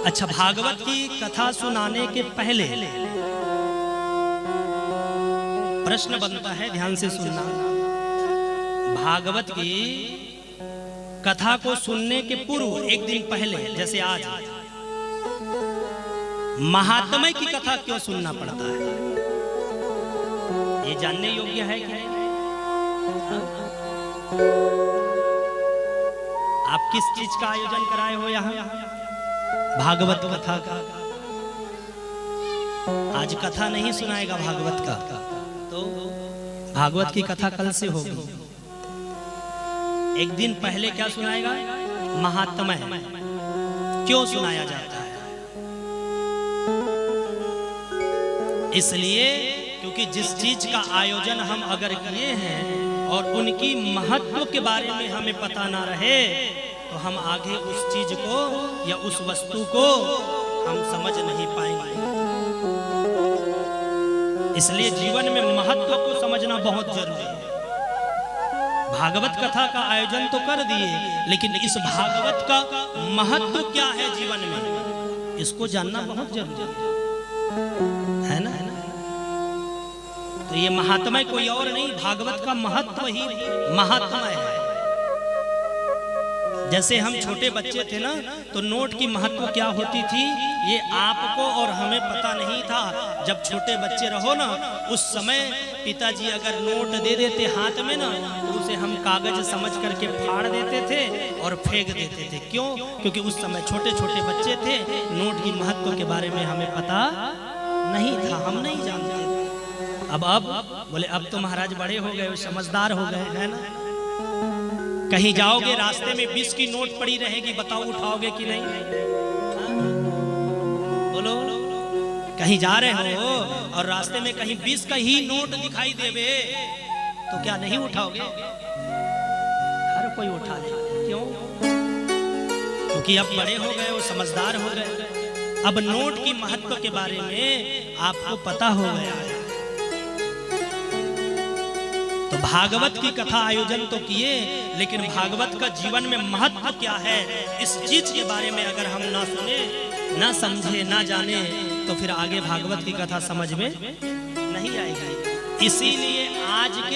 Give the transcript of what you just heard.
अच्छा, भागवत की कथा सुनाने के पहले प्रश्न बनता है, ध्यान से सुनना। भागवत की कथा को सुनने के पूर्व एक दिन पहले, जैसे आज, महात्म्य की कथा क्यों सुनना पड़ता है? ये जानने योग्य है कि नहीं? आप किस चीज का आयोजन कराए हो यहाँ? भागवत कथा का। आज कथा नहीं सुनाएगा भागवत का, तो भागवत की कथा कल से होगी। एक दिन पहले क्या सुनाएगा? महात्म्य। क्यों सुनाया जाता है? इसलिए क्योंकि जिस चीज का आयोजन हम अगर किए हैं और उनकी महत्व के बारे में हमें पता ना रहे, तो हम आगे उस चीज को या उस वस्तु को हम समझ नहीं पाएंगे। इसलिए जीवन में महत्व को समझना बहुत जरूरी है। भागवत कथा का आयोजन तो कर दिए, लेकिन इस भागवत का महत्व क्या है जीवन में, इसको जानना बहुत जरूरी है ना? तो ये महात्म्य कोई और नहीं, भागवत का महत्व ही महात्म्य है। जैसे हम छोटे बच्चे थे ना, तो नोट की महत्व क्या होती थी ये आपको और हमें पता नहीं था। जब छोटे बच्चे रहो ना, उस समय पिताजी अगर नोट दे देते हाथ में ना, तो उसे हम कागज समझ करके फाड़ देते थे और फेंक देते थे। क्यों? क्योंकि उस समय छोटे छोटे बच्चे थे, नोट की महत्व के बारे में हमें पता नहीं था, हम नहीं जानते थे। अब बोले अब तो महाराज बड़े हो गए, समझदार हो गए, है ना? कहीं जाओगे रास्ते में 20 की नोट पड़ी रहेगी, बताओ उठाओगे कि नहीं? बोलो, कहीं जा रहे हो और रास्ते में कहीं 20 का ही नोट दिखाई देवे, तो क्या नहीं उठाओगे? हर कोई उठा ले। क्यों? क्योंकि अब बड़े हो गए हो, समझदार हो गए। अब नोट की महत्व के बारे में आपको पता हो गया है। तो भागवत की कथा आयोजन तो किए, लेकिन भागवत का जीवन में महत्व क्या है, इस चीज के बारे में अगर हम ना सुने, ना समझे, ना जाने, तो फिर आगे भागवत की कथा समझ में नहीं आएगी। इसीलिए आज के